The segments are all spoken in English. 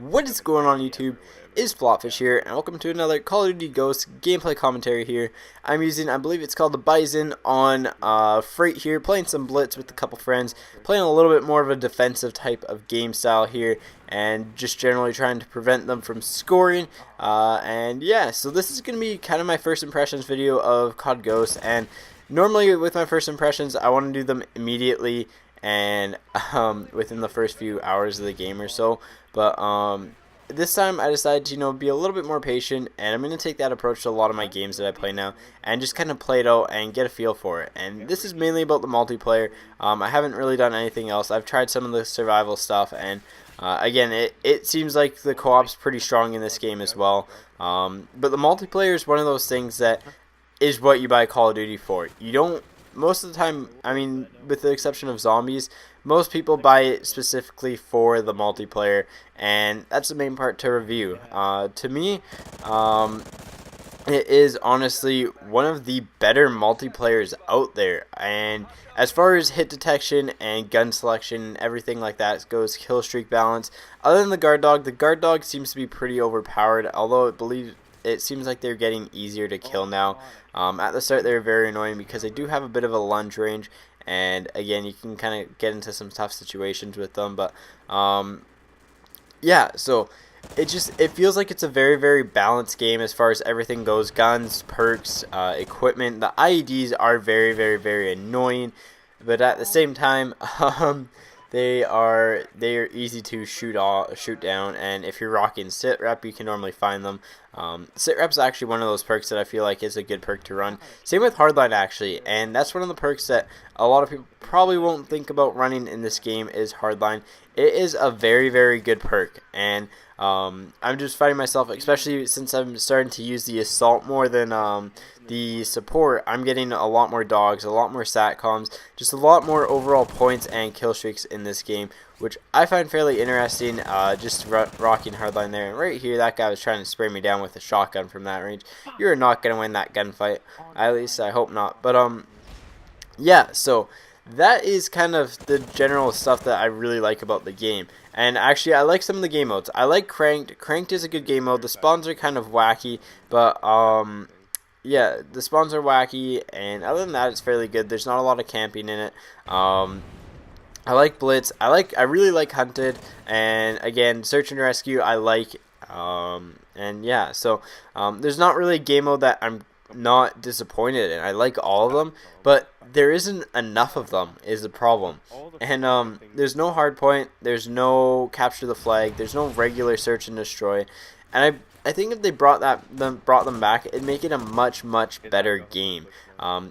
What is going on YouTube? Is FlopFish here, and welcome to another Call of Duty Ghosts gameplay commentary here. I'm using, I believe it's called the Bison on Freight here, playing some Blitz with a couple friends, playing a little bit more of a defensive type of game style here, and just generally trying to prevent them from scoring. And yeah, so this is going to be kind of my first impressions video of COD Ghosts, and normally with my first impressions, I want to do them immediately and within the first few hours of the game or so, but this time I decided to be a little bit more patient, and I'm going to take that approach to a lot of my games that I play now and just kind of play it out and get a feel for it. And this is mainly about the multiplayer. I haven't really done anything else. I've tried some of the survival stuff, and again, it seems like the co-op's pretty strong in this game as well, but the multiplayer is one of those things that is what you buy Call of Duty for. You don't, most of the time, I mean, with the exception of zombies, most people buy it specifically for the multiplayer, and that's the main part to review. To me, it is honestly one of the better multiplayers out there, and as far as hit detection and gun selection and everything like that goes, kill streak balance, other than the guard dog seems to be pretty overpowered, although it seems like they're getting easier to kill now. At the start they were very annoying because they do have a bit of a lunge range, and again you can kind of get into some tough situations with them, but yeah, so it feels like it's a very balanced game as far as everything goes. Guns, perks, equipment. The IEDs are very annoying, but at the same time they are easy to shoot down, and if you're rocking sit rep, you can normally find them. Sit rep's actually one of those perks that I feel like is a good perk to run. Same with hardline actually, and that's one of the perks that a lot of people probably won't think about running in this game is hardline. It is a very good perk, and I'm just finding myself, especially since I'm starting to use the assault more than the support, I'm getting a lot more dogs, a lot more satcoms, just a lot more overall points and kill streaks in this game, which I find fairly interesting. Just rocking hardline there, and right here that guy was trying to spray me down with a shotgun from that range. You're not going to win that gunfight, at least I hope not. But yeah, so that is kind of the general stuff that I really like about the game. And actually, I like some of the game modes. I like Cranked. Cranked is a good game mode. The spawns are kind of wacky, but yeah, the spawns are wacky, and other than that, it's fairly good. There's not a lot of camping in it. I like Blitz. I really like Hunted, and again, Search and Rescue I like. And yeah, so there's not really a game mode that I'm not disappointed in. I like all of them, but there isn't enough of them is the problem. And there's no hardpoint, there's no capture the flag, there's no regular search and destroy, and I think if they brought them back, it'd make it a much better game,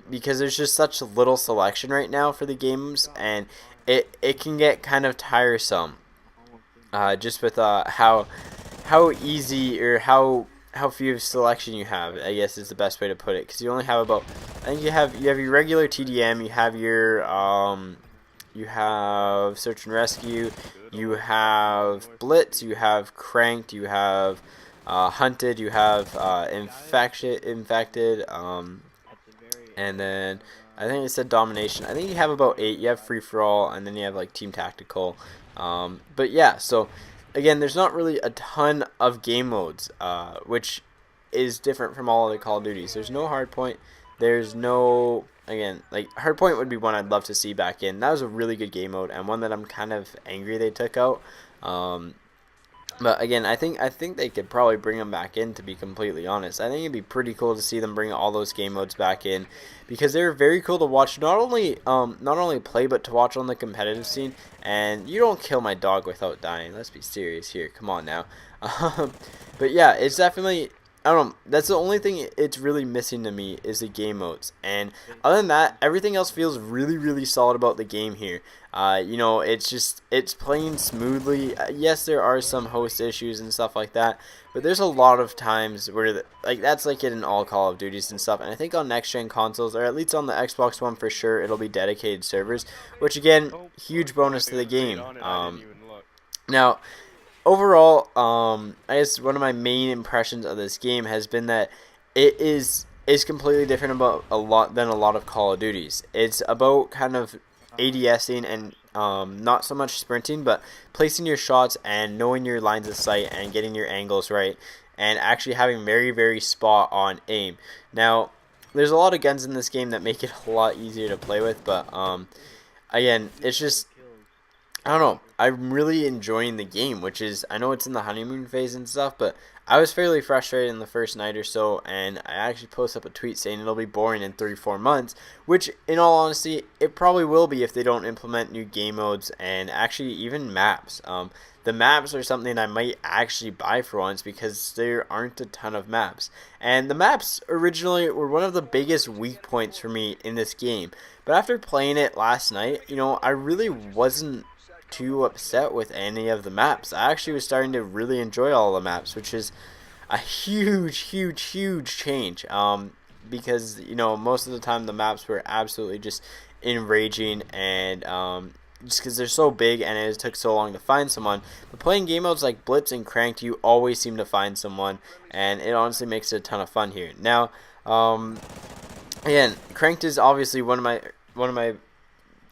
because there's just such little selection right now for the games, and it can get kind of tiresome, just with how easy or how few selection you have, I guess is the best way to put it, because you only have about, I think you have your regular TDM, you have your you have Search and Rescue, you have Blitz, you have Cranked, you have Hunted, you have infected, and then I think it said Domination. I think you have about 8. You have Free for All, and then you have like Team Tactical. But yeah, so again, there's not really a ton of game modes, which is different from all other Call of Duties. There's no hardpoint. There's no, again, like hardpoint would be one I'd love to see back in. That was a really good game mode, and one that I'm kind of angry they took out. But again, I think they could probably bring them back in, to be completely honest. I think it'd be pretty cool to see them bring all those game modes back in, because they're very cool to watch, not only play, but to watch on the competitive scene. And you don't kill my dog without dying. Let's be serious here. Come on now. But yeah, it's definitely, I don't know, that's the only thing it's really missing to me is the game modes. And other than that, everything else feels really solid about the game here. It's playing smoothly. Yes, there are some host issues and stuff like that, but there's a lot of times where that's like in all Call of Duties and stuff. And I think on next gen consoles, or at least on the Xbox One for sure, it'll be dedicated servers, which again, huge bonus to the game. Now, overall, I guess one of my main impressions of this game has been that it is completely different than a lot of Call of Duties. It's about kind of ADSing, and not so much sprinting, but placing your shots and knowing your lines of sight and getting your angles right, and actually having very, very spot on aim. Now, there's a lot of guns in this game that make it a lot easier to play with, but again, it's just, I don't know, I'm really enjoying the game, which is, I know it's in the honeymoon phase and stuff, but I was fairly frustrated in the first night or so, and I actually posted up a tweet saying it'll be boring in 3-4 months, which, in all honesty, it probably will be if they don't implement new game modes and actually even maps. The maps are something I might actually buy for once because there aren't a ton of maps. And the maps originally were one of the biggest weak points for me in this game. But after playing it last night, you know, I really wasn't too upset with any of the maps. I actually was starting to really enjoy all the maps, which is a huge change. Because, you know, most of the time the maps were absolutely just enraging, and just because they're so big and it took so long to find someone. But playing game modes like Blitz and Cranked, you always seem to find someone, and it honestly makes it a ton of fun here. Now, again, Cranked is obviously one of my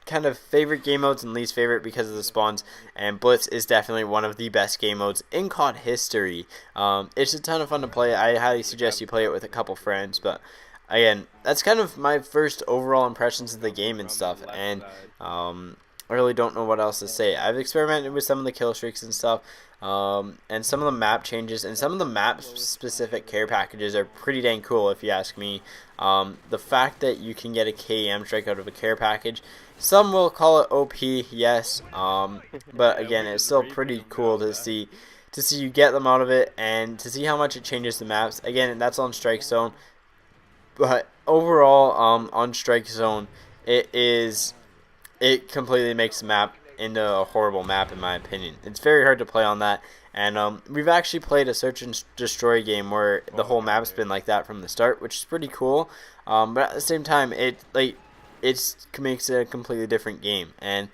kind of favorite game modes and least favorite because of the spawns, and Blitz is definitely one of the best game modes in COD history. It's a ton of fun to play. I highly suggest you play it with a couple friends, but again, that's kind of my first overall impressions of the game and stuff, and I really don't know what else to say. I've experimented with some of the kill streaks and stuff, and some of the map changes, and some of the map specific care packages are pretty dang cool if you ask me. The fact that you can get a KM strike out of a care package, some will call it OP, yes, but again, it's still pretty cool to see you get them out of it, and to see how much it changes the maps. Again, that's on Strike Zone, but overall, on Strike Zone, it completely makes the map into a horrible map, in my opinion. It's very hard to play on that, and we've actually played a search and destroy game where the whole map's been like that from the start, which is pretty cool. But at the same time, it makes it a completely different game, and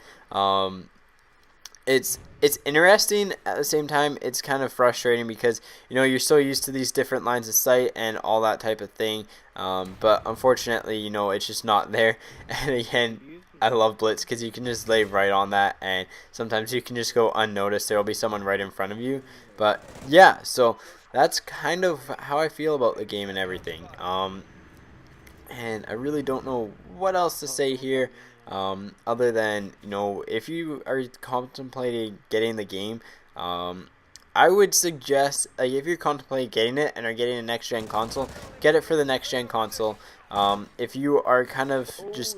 it's interesting. At the same time, it's kind of frustrating because, you know, you're so used to these different lines of sight and all that type of thing, but unfortunately, you know, it's just not there. And again, I love Blitz because you can just lay right on that, and sometimes you can just go unnoticed. There will be someone right in front of you. But yeah, so that's kind of how I feel about the game and everything. And I really don't know what else to say here, other than, you know, if you are contemplating getting the game, I would suggest, if you're contemplating getting it and are getting a next-gen console, get it for the next-gen console. If you are kind of just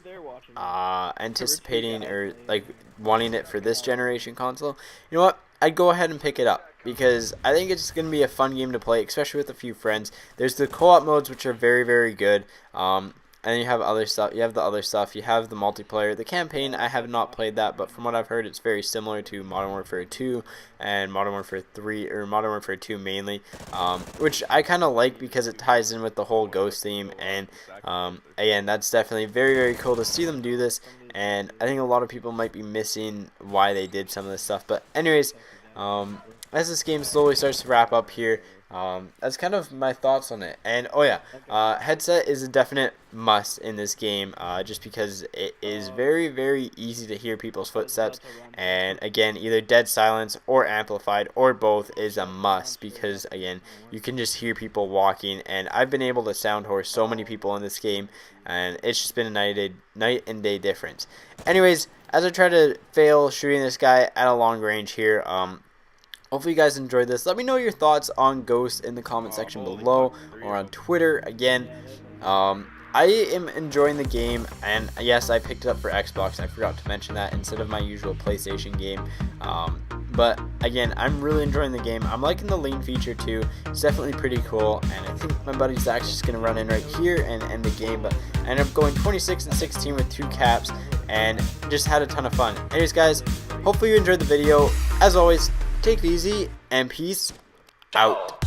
anticipating or like wanting it for this generation console, you know what? I'd go ahead and pick it up because I think it's going to be a fun game to play, especially with a few friends. There's the co-op modes, which are very good. And you have other stuff. You have the other stuff. You have the multiplayer. The campaign, I have not played that, but from what I've heard, it's very similar to Modern Warfare 2 and Modern Warfare 3, or Modern Warfare 2 mainly, which I kind of like because it ties in with the whole Ghost theme. And again, that's definitely very cool to see them do this. And I think a lot of people might be missing why they did some of this stuff. But anyways, as this game slowly starts to wrap up here, that's kind of my thoughts on it. And oh yeah, headset is a definite must in this game, just because it is very easy to hear people's footsteps, and again, either dead silence or amplified or both is a must, because again, you can just hear people walking, and I've been able to sound horse so many people in this game, and it's just been a night and day difference. Anyways, as I try to fail shooting this guy at a long range here, hopefully you guys enjoyed this. Let me know your thoughts on Ghost in the comment section below, or on Twitter. Again, I am enjoying the game, and yes, I picked it up for Xbox. I forgot to mention that instead of my usual PlayStation game. But again, I'm really enjoying the game. I'm liking the lean feature too. It's definitely pretty cool, and I think my buddy Zach's just going to run in right here and end the game. But I ended up going 26-16 with 2 caps, and just had a ton of fun. Anyways, guys, hopefully you enjoyed the video. As always, take it easy, and peace out.